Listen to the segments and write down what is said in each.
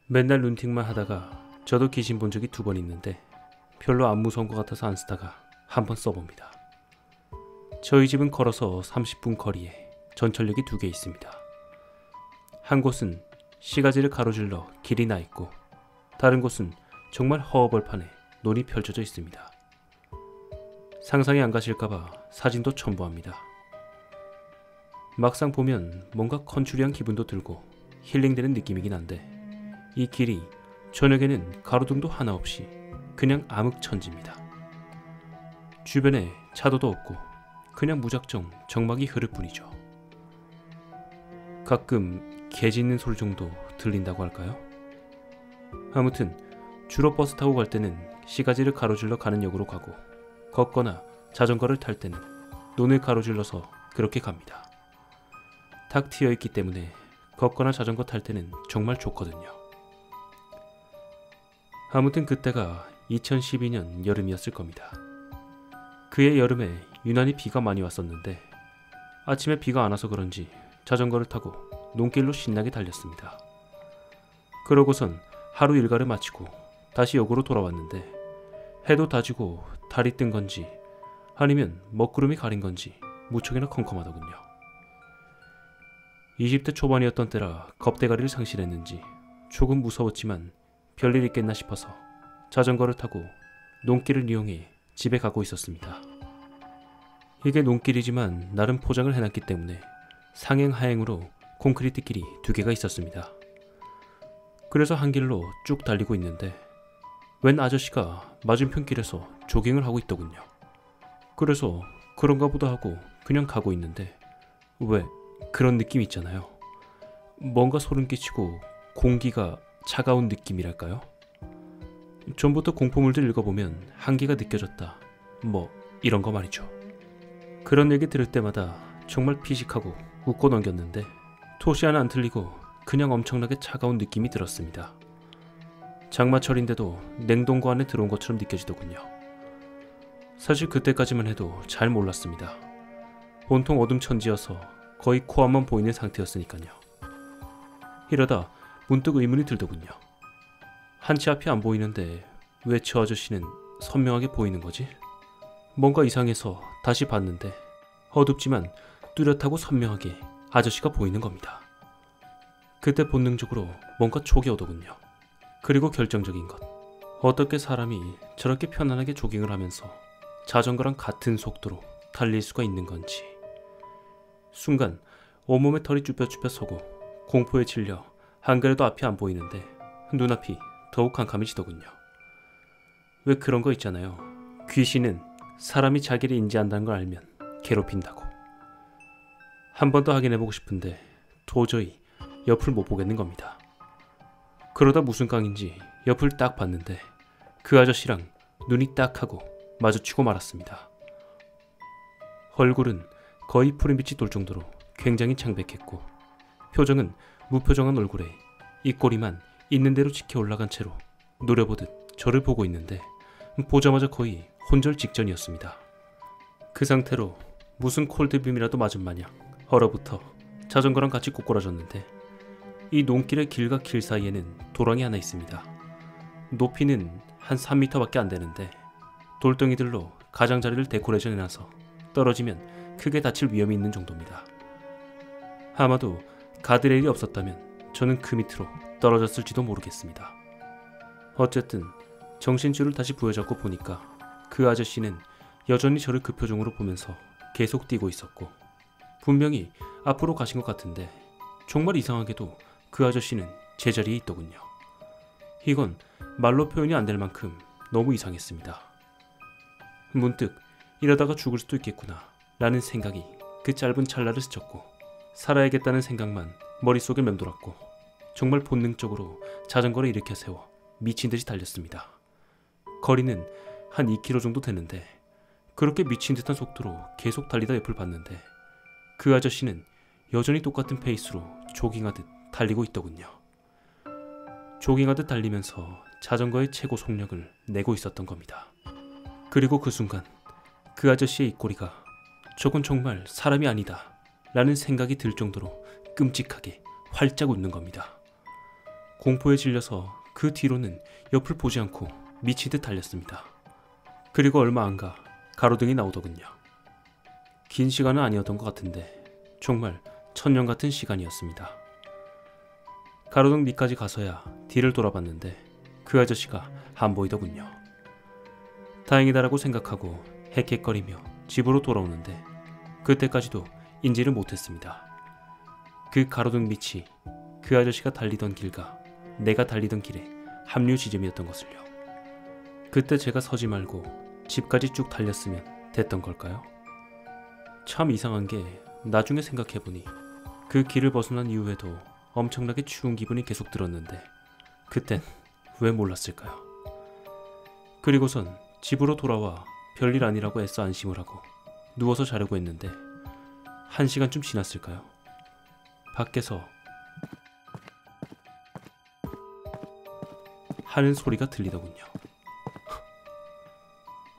맨날 룬팅만 하다가 저도 귀신 본 적이 2번 있는데 별로 안 무서운 것 같아서 안 쓰다가 한번 써봅니다. 저희 집은 걸어서 30분 거리에 전철역이 2개 있습니다. 한 곳은 시가지를 가로질러 길이 나 있고 다른 곳은 정말 허허벌판에 논이 펼쳐져 있습니다. 상상이 안 가실까봐 사진도 첨부합니다. 막상 보면 뭔가 컨츄리한 기분도 들고 힐링되는 느낌이긴 한데 이 길이 저녁에는 가로등도 하나 없이 그냥 암흑천지입니다. 주변에 차도도 없고 그냥 무작정 정막이 흐를 뿐이죠. 가끔 개 짖는 소리 정도 들린다고 할까요? 아무튼 주로 버스 타고 갈 때는 시가지를 가로질러 가는 역으로 가고 걷거나 자전거를 탈 때는 논을 가로질러서 그렇게 갑니다. 탁 트여있기 때문에 걷거나 자전거 탈 때는 정말 좋거든요. 아무튼 그때가 2012년 여름이었을 겁니다. 그해 여름에 유난히 비가 많이 왔었는데 아침에 비가 안 와서 그런지 자전거를 타고 논길로 신나게 달렸습니다. 그러고선 하루 일과를 마치고 다시 역으로 돌아왔는데 해도 다지고 달이 뜬 건지 아니면 먹구름이 가린 건지 무척이나 컴컴하더군요. 20대 초반이었던 때라 겁대가리를 상실했는지 조금 무서웠지만 별일 있겠나 싶어서 자전거를 타고 논길을 이용해 집에 가고 있었습니다. 이게 논길이지만 나름 포장을 해놨기 때문에 상행 하행으로 콘크리트 길이 2개가 있었습니다. 그래서 한 길로 쭉 달리고 있는데 웬 아저씨가 맞은편 길에서 조깅을 하고 있더군요. 그래서 그런가 보다 하고 그냥 가고 있는데 왜 그런 느낌 있잖아요. 뭔가 소름 끼치고 공기가 차가운 느낌이랄까요? 전부터 공포물들 읽어보면 한기가 느껴졌다 뭐 이런 거 말이죠. 그런 얘기 들을 때마다 정말 피식하고 웃고 넘겼는데 토시 하나 안 틀리고 그냥 엄청나게 차가운 느낌이 들었습니다. 장마철인데도 냉동고 안에 들어온 것처럼 느껴지더군요. 사실 그때까지만 해도 잘 몰랐습니다. 온통 어둠천지여서 거의 코앞만 보이는 상태였으니까요. 이러다 문득 의문이 들더군요. 한치 앞이 안 보이는데 왜 저 아저씨는 선명하게 보이는 거지? 뭔가 이상해서 다시 봤는데 어둡지만 뚜렷하고 선명하게 아저씨가 보이는 겁니다. 그때 본능적으로 뭔가 촉이 오더군요. 그리고 결정적인 것. 어떻게 사람이 저렇게 편안하게 조깅을 하면서 자전거랑 같은 속도로 달릴 수가 있는 건지. 순간 온몸에 털이 쭈뼛쭈뼛 서고 공포에 질려 안 그래도 앞이 안 보이는데 눈앞이 더욱 캄캄해지더군요. 왜 그런 거 있잖아요. 귀신은 사람이 자기를 인지한다는 걸 알면 괴롭힌다고. 한 번 더 확인해보고 싶은데 도저히 옆을 못 보겠는 겁니다. 그러다 무슨 깡인지 옆을 딱 봤는데 그 아저씨랑 눈이 딱 하고 마주치고 말았습니다. 얼굴은 거의 푸른빛이 돌 정도로 굉장히 창백했고 표정은 무표정한 얼굴에 입꼬리만 있는 대로 치켜 올라간 채로 노려보듯 저를 보고 있는데 보자마자 거의 혼절 직전이었습니다. 그 상태로 무슨 콜드빔이라도 맞은 마냥 얼어붙어 자전거랑 같이 꼬꾸라졌는데 이 논길의 길과 길 사이에는 도랑이 하나 있습니다. 높이는 한 3m밖에 안 되는데 돌덩이들로 가장자리를 데코레이션 해놔서 떨어지면 크게 다칠 위험이 있는 정도입니다. 아마도 가드레일이 없었다면 저는 그 밑으로 떨어졌을지도 모르겠습니다. 어쨌든 정신줄을 다시 부여잡고 보니까 그 아저씨는 여전히 저를 그 표정으로 보면서 계속 뛰고 있었고 분명히 앞으로 가신 것 같은데 정말 이상하게도 그 아저씨는 제자리에 있더군요. 이건 말로 표현이 안 될 만큼 너무 이상했습니다. 문득 이러다가 죽을 수도 있겠구나 라는 생각이 그 짧은 찰나를 스쳤고 살아야겠다는 생각만 머릿속에 맴돌았고 정말 본능적으로 자전거를 일으켜 세워 미친 듯이 달렸습니다. 거리는 한 2km 정도 되는데 그렇게 미친 듯한 속도로 계속 달리다 옆을 봤는데 그 아저씨는 여전히 똑같은 페이스로 조깅하듯 달리고 있더군요. 조깅하듯 달리면서 자전거의 최고 속력을 내고 있었던 겁니다. 그리고 그 순간 그 아저씨의 입꼬리가 저건 정말 사람이 아니다 라는 생각이 들 정도로 끔찍하게 활짝 웃는 겁니다. 공포에 질려서 그 뒤로는 옆을 보지 않고 미치듯 달렸습니다. 그리고 얼마 안 가 가로등이 나오더군요. 긴 시간은 아니었던 것 같은데 정말 천년 같은 시간이었습니다. 가로등 밑까지 가서야 뒤를 돌아봤는데 그 아저씨가 안 보이더군요. 다행이다라고 생각하고 헥헥거리며 집으로 돌아오는데 그때까지도 인지를 못했습니다. 그 가로등 밑이 그 아저씨가 달리던 길과 내가 달리던 길의 합류 지점이었던 것을요. 그때 제가 서지 말고 집까지 쭉 달렸으면 됐던 걸까요? 참 이상한 게 나중에 생각해보니 그 길을 벗어난 이후에도 엄청나게 추운 기분이 계속 들었는데 그땐 왜 몰랐을까요? 그리고선 집으로 돌아와 별일 아니라고 애써 안심을 하고 누워서 자려고 했는데 1시간쯤 지났을까요? 밖에서 하는 소리가 들리더군요.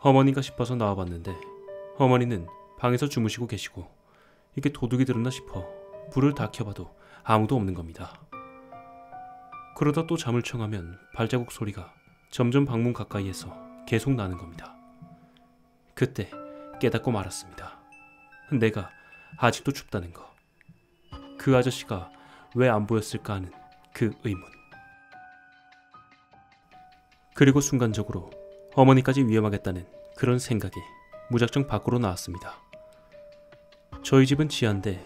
어머니가 싶어서 나와봤는데 어머니는 방에서 주무시고 계시고 이게 도둑이 들었나 싶어 불을 다 켜봐도 아무도 없는 겁니다. 그러다 또 잠을 청하면 발자국 소리가 점점 방문 가까이에서 계속 나는 겁니다. 그때 깨닫고 말았습니다. 내가 아직도 춥다는 거. 그 아저씨가 왜 안 보였을까 하는 그 의문. 그리고 순간적으로 어머니까지 위험하겠다는 그런 생각이 무작정 밖으로 나왔습니다. 저희 집은 지하인데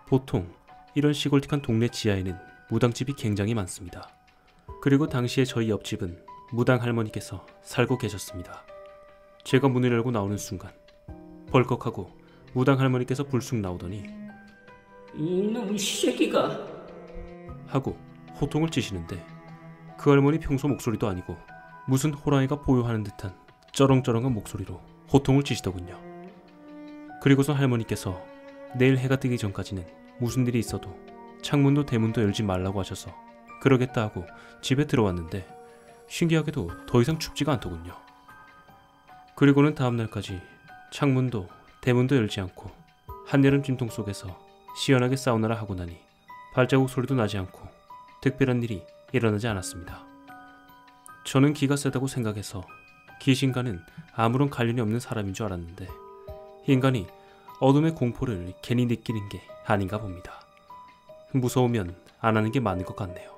보통 이런 시골틱한 동네 지하에는 무당집이 굉장히 많습니다. 그리고 당시에 저희 옆집은 무당 할머니께서 살고 계셨습니다. 제가 문을 열고 나오는 순간 벌컥하고 무당 할머니께서 불쑥 나오더니 이놈 새끼가 하고 호통을 치시는데 그 할머니 평소 목소리도 아니고 무슨 호랑이가 보유하는 듯한 쩌렁쩌렁한 목소리로 호통을 치시더군요. 그리고서 할머니께서 내일 해가 뜨기 전까지는 무슨 일이 있어도 창문도 대문도 열지 말라고 하셔서 그러겠다 하고 집에 들어왔는데 신기하게도 더 이상 춥지가 않더군요. 그리고는 다음날까지 창문도 대문도 열지 않고 한여름 찜통 속에서 시원하게 사우나를 하고 나니 발자국 소리도 나지 않고 특별한 일이 일어나지 않았습니다. 저는 기가 세다고 생각해서 귀신과는 아무런 관련이 없는 사람인 줄 알았는데 인간이 어둠의 공포를 괜히 느끼는 게 아닌가 봅니다. 무서우면 안 하는 게 맞는 것 같네요.